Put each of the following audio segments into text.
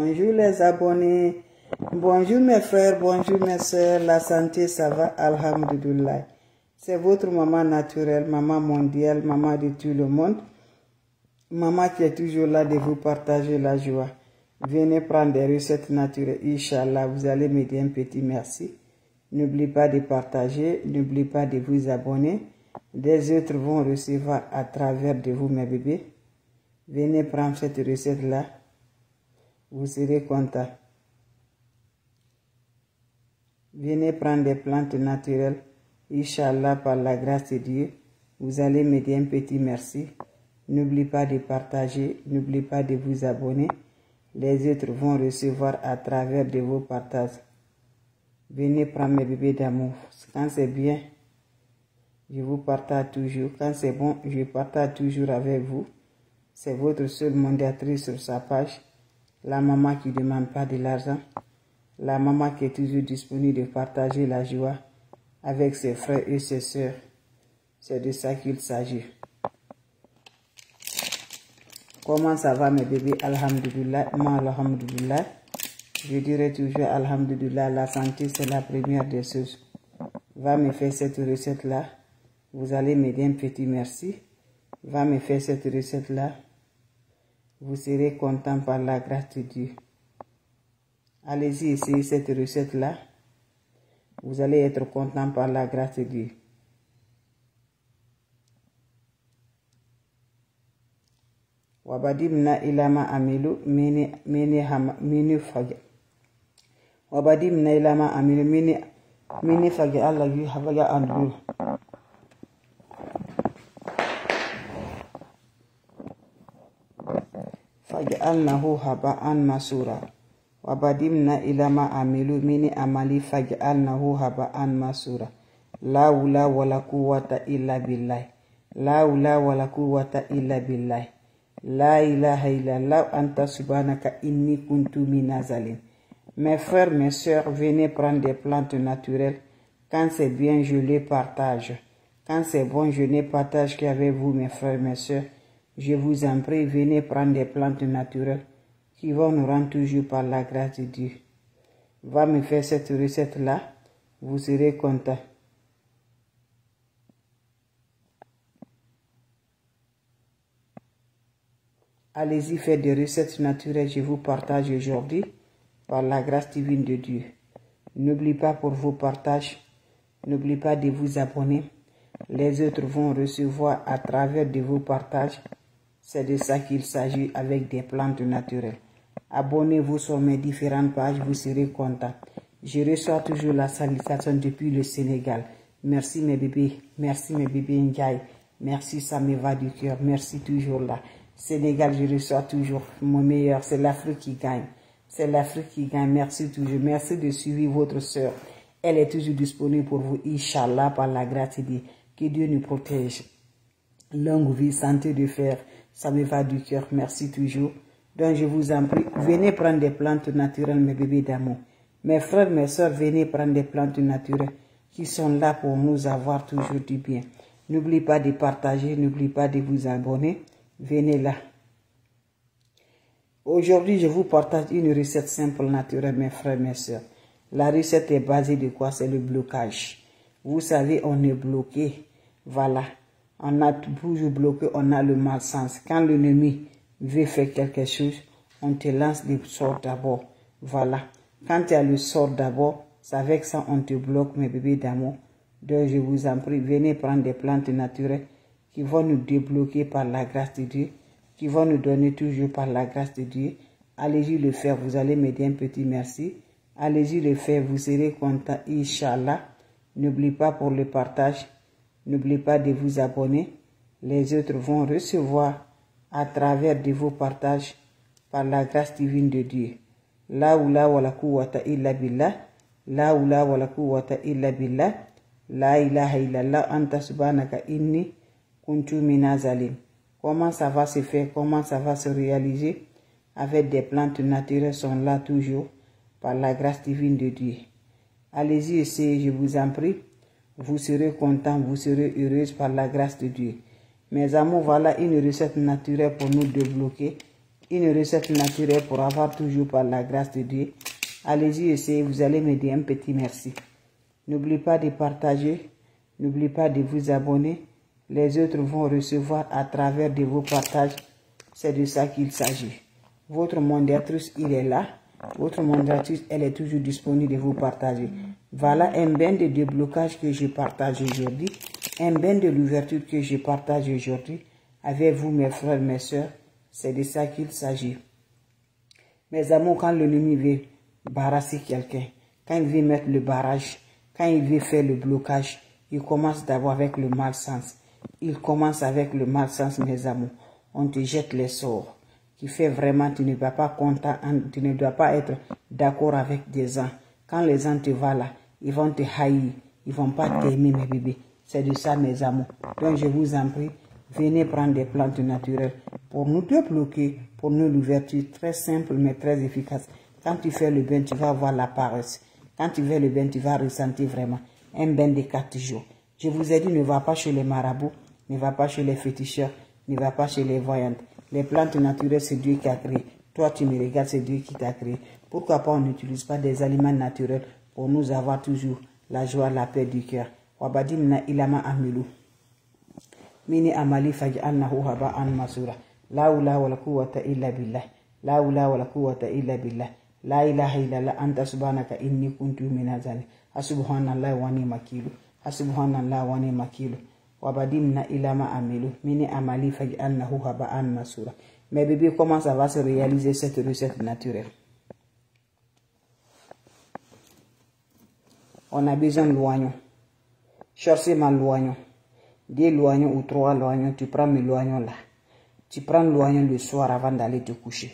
Bonjour les abonnés, bonjour mes frères, bonjour mes soeurs, la santé ça va, alhamdoulilah. C'est votre maman naturelle, maman mondiale, maman de tout le monde. Maman qui est toujours là de vous partager la joie. Venez prendre des recettes naturelles, Inch'Allah, vous allez me dire un petit merci. N'oubliez pas de partager, n'oubliez pas de vous abonner. Des autres vont recevoir à travers de vous mes bébés. Venez prendre cette recette-là. Vous serez content. Venez prendre des plantes naturelles. Inch'Allah, par la grâce de Dieu, vous allez me dire un petit merci. N'oubliez pas de partager, n'oubliez pas de vous abonner. Les autres vont recevoir à travers de vos partages. Venez prendre mes bébés d'amour. Quand c'est bien, je vous partage toujours. Quand c'est bon, je partage toujours avec vous. C'est votre seule modératrice sur sa page. La maman qui ne demande pas de l'argent. La maman qui est toujours disponible de partager la joie avec ses frères et ses sœurs. C'est de ça qu'il s'agit. Comment ça va mes bébés? Alhamdulillah. Moi, alhamdulillah. Je dirais toujours alhamdulillah. La santé, c'est la première des choses. Va me faire cette recette-là. Vous allez me dire un petit merci. Va me faire cette recette-là. Vous serez content par la grâce de Dieu. Allez-y, essayez cette recette-là. Vous allez être content par la grâce de Dieu. Wabadimna ilama amilu mini fage. Wabadimna ilama amilu mini fage Allah yu habaga andu. Faj'alnahu haba'an masura. Wabadimna ilama amilu mini amali faj'alnahu haba'an masura. La hawla wala quwwata illa billah. La hawla wala quwwata illa billah. La ilaha illallah anta subhanaka inni kuntu minazalim. Mes frères, mes sœurs, venez prendre des plantes naturelles. Quand c'est bien, je les partage. Quand c'est bon, je les partage qu'avec vous, mes frères, mes sœurs. Je vous en prie, venez prendre des plantes naturelles qui vont nous rendre toujours par la grâce de Dieu. Va me faire cette recette-là, vous serez content. Allez-y, faites des recettes naturelles, je vous partage aujourd'hui par la grâce divine de Dieu. N'oubliez pas pour vos partages, n'oubliez pas de vous abonner. Les autres vont recevoir à travers de vos partages. C'est de ça qu'il s'agit avec des plantes naturelles. Abonnez-vous sur mes différentes pages, vous serez content. Je reçois toujours la salutation depuis le Sénégal. Merci mes bébés Ndiaye. Merci, ça me va du cœur. Merci toujours là. Sénégal, je reçois toujours mon meilleur. C'est l'Afrique qui gagne. C'est l'Afrique qui gagne. Merci toujours. Merci de suivre votre soeur. Elle est toujours disponible pour vous. Inch'Allah, par la grâce de Dieu. Que Dieu nous protège. Longue vie, santé de fer. Ça me va du cœur. Merci toujours. Donc, je vous en prie, venez prendre des plantes naturelles, mes bébés d'amour. Mes frères, mes soeurs, venez prendre des plantes naturelles qui sont là pour nous avoir toujours du bien. N'oubliez pas de partager, n'oubliez pas de vous abonner. Venez là. Aujourd'hui, je vous partage une recette simple, naturelle, mes frères, mes soeurs. La recette est basée de quoi? C'est le blocage. Vous savez, on est bloqué. Voilà. On a toujours bloqué, on a le malsens. Quand l'ennemi veut faire quelque chose, on te lance des sorts d'abord. Voilà. Quand tu as le sort d'abord, c'est avec ça on te bloque, mes bébés d'amour. Donc je vous en prie, venez prendre des plantes naturelles qui vont nous débloquer par la grâce de Dieu, qui vont nous donner toujours par la grâce de Dieu. Allez-y le faire, vous allez me dire un petit merci. Allez-y le faire, vous serez content, Inch'Allah. N'oubliez pas pour le partage. N'oubliez pas de vous abonner. Les autres vont recevoir à travers de vos partages par la grâce divine de Dieu. La hawla wala quwwata illa billah. La hawla wala quwwata illa billah. La ilaha illallah anta subhanaka inni kuntu minazalim. Comment ça va se faire? Comment ça va se réaliser? Avec des plantes naturelles sont là toujours par la grâce divine de Dieu. Allez-y, essayez, je vous en prie. Vous serez content, vous serez heureuse par la grâce de Dieu. Mes amours, voilà une recette naturelle pour nous débloquer une recette naturelle pour avoir toujours par la grâce de Dieu. Allez-y, essayez, vous allez me dire un petit merci. N'oubliez pas de partager, n'oubliez pas de vous abonner. Les autres vont recevoir à travers de vos partages. C'est de ça qu'il s'agit. Votre modératrice, il est là. Votre modératrice, elle est toujours disponible de vous partager. Voilà un bain de déblocage que je partage aujourd'hui. Un bain de l'ouverture que je partage aujourd'hui avec vous, mes frères, mes soeurs. C'est de ça qu'il s'agit. Mes amours, quand l'ennemi veut barrasser quelqu'un, quand il veut mettre le barrage, quand il veut faire le blocage, il commence d'abord avec le malsens. Il commence avec le malsens, mes amours. On te jette les sorts qui fait vraiment, tu ne vas pas content, tu ne dois pas être d'accord avec des gens. Quand les gens te voient là, ils vont te haïr, ils vont pas t'aimer, mes bébés. C'est de ça, mes amours. Donc, je vous en prie, venez prendre des plantes naturelles pour nous débloquer, pour nous l'ouverture très simple mais très efficace. Quand tu fais le bain, tu vas voir la paresse. Quand tu fais le bain, tu vas ressentir vraiment un bain de 4 jours. Je vous ai dit, ne va pas chez les marabouts, ne va pas chez les féticheurs, ne va pas chez les voyantes. Les plantes naturelles, c'est Dieu qui a créé. Toi, tu me regardes, c'est Dieu qui t'a créé. Pourquoi pas on n'utilise pas des aliments naturels pour nous avoir toujours la joie, la paix du cœur. Wabadimna ilama amilu. Mini amali faj'alnahu haba'an masura. La hawla wala quwwata illa billah. La hawla wala quwwata illa billah. La ilaha illallah anta subhanaka inni kuntu minaz zalimin. Subhanallah wa ni'mal wakil. Subhanallah wa ni'mal wakil. Wabadimna ilama amilu. Mini amali faj'alnahu haba'an masura. Mes bébés, comment ça va se réaliser cette recette naturelle? On a besoin de l'oignon. Cherchez ma l'oignon. 2 l'oignons ou 3 l'oignons. Tu prends mes l'oignons là. Tu prends l'oignon le soir avant d'aller te coucher.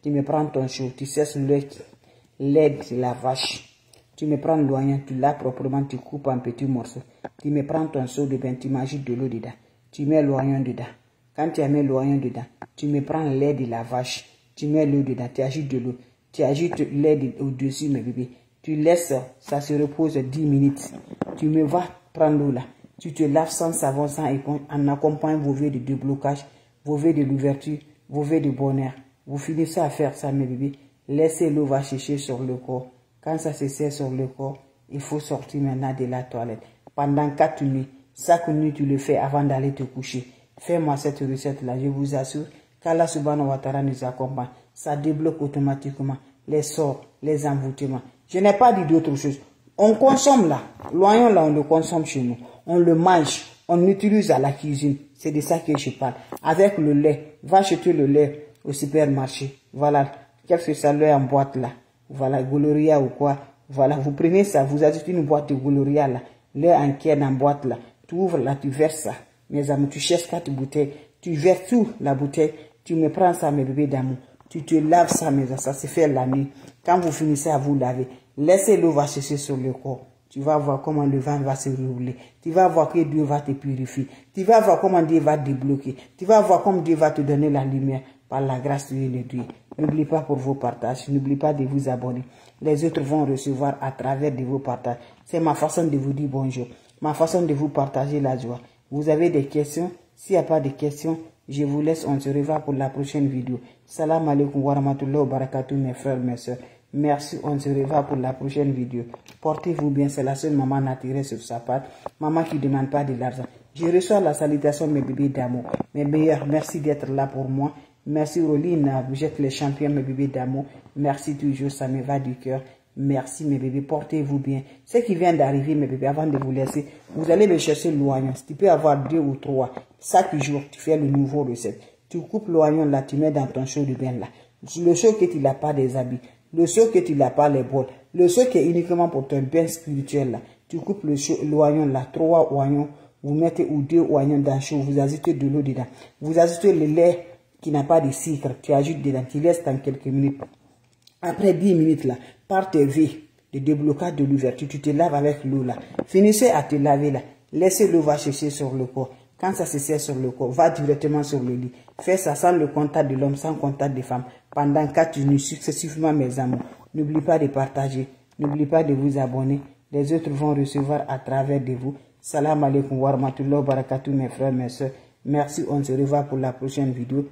Tu me prends ton chaud. Tu cesses l'aide de la vache. Tu me prends l'oignon, tu l'as proprement, tu coupes en petits morceaux. Tu me prends ton seau de bain, tu m'ajoutes de l'eau dedans. Tu mets l'oignon dedans. Quand tu as mis l'oignon dedans, tu me prends lait de la vache. Tu mets l'eau dedans, tu ajoutes de l'eau. Tu ajoutes lait au-dessus, mes bébés. Tu laisses, ça se repose 10 minutes. Tu me vas prendre l'eau là. Tu te laves sans savon, sans éponge, en accompagnant vos vœux de déblocage, vos vœux de l'ouverture, vos vœux de bonheur. Vous finissez à faire ça, mes bébés. Laissez l'eau va sécher sur le corps. Quand ça se sert sur le corps, il faut sortir maintenant de la toilette. Pendant 4 nuits, chaque nuit tu le fais avant d'aller te coucher. Fais-moi cette recette-là, je vous assure qu'Allah subhanahu wa ta'ala nous accompagne. Ça débloque automatiquement les sorts, les envoûtements. Je n'ai pas dit d'autre chose. On consomme là. L'oignon là, on le consomme chez nous. On le mange. On l'utilise à la cuisine. C'est de ça que je parle. Avec le lait. Va acheter le lait au supermarché. Voilà. Qu'est-ce que ça lait en boîte là? Voilà, Gloria ou quoi. Voilà, vous prenez ça. Vous achetez une boîte de Gloria là. Lait en canne en boîte là. Tu ouvres là, tu verses ça. Mes amis, tu cherches 4 bouteilles. Tu verses tout la bouteille. Tu me prends ça, mes bébés d'amour. Tu te laves ça, mais ça se fait la nuit. Quand vous finissez à vous laver, laissez l'eau va sécher sur le corps. Tu vas voir comment le vent va se rouler. Tu vas voir que Dieu va te purifier. Tu vas voir comment Dieu va te débloquer. Tu vas voir comment Dieu va te donner la lumière par la grâce de Dieu. N'oubliez pas pour vos partages. N'oubliez pas de vous abonner. Les autres vont recevoir à travers de vos partages. C'est ma façon de vous dire bonjour. Ma façon de vous partager la joie. Vous avez des questions? S'il n'y a pas de questions, je vous laisse. On se revoit pour la prochaine vidéo. Salam alaikum wa rahmatullahi wa barakatuh, mes frères, mes soeurs. Merci, on se revoit pour la prochaine vidéo. Portez-vous bien, c'est la seule maman naturelle sur sa patte. Maman qui ne demande pas de l'argent. Je reçois la salutation, mes bébés d'amour. Mes meilleurs, merci d'être là pour moi. Merci Roline, vous êtes les champions, mes bébés d'amour. Merci toujours, ça me va du cœur. Merci mes bébés, portez-vous bien. Ce qui vient d'arriver, mes bébés, avant de vous laisser, vous allez me chercher l'oignon. Tu peux avoir 2 ou 3. Chaque jour, tu fais le nouveau recette. Tu coupes l'oignon là, tu mets dans ton seau de bain là. Le seau que tu n'as pas des habits. Le seau que tu n'as pas les bols. Le seau qui est uniquement pour ton bain spirituel là. Tu coupes l'oignon là, 3 oignons. Vous mettez ou 2 oignons dans le seau. Vous ajoutez de l'eau dedans. Vous ajoutez le lait qui n'a pas de sucre. Tu ajoutes dedans. Tu laisses dans quelques minutes. Après 10 minutes là, par tes vies de déblocage de l'ouverture, tu te laves avec l'eau là. Finissez à te laver là. Laissez l'eau va sécher sur le corps. Quand ça se sert sur le corps, va directement sur le lit. Fais ça sans le contact de l'homme, sans contact des femmes. Pendant 4 nuits successivement, mes amours. N'oubliez pas de partager. N'oubliez pas de vous abonner. Les autres vont recevoir à travers de vous. Salam alaikum wa rahmatullahi wa barakatuh, mes frères, mes soeurs. Merci, on se revoit pour la prochaine vidéo.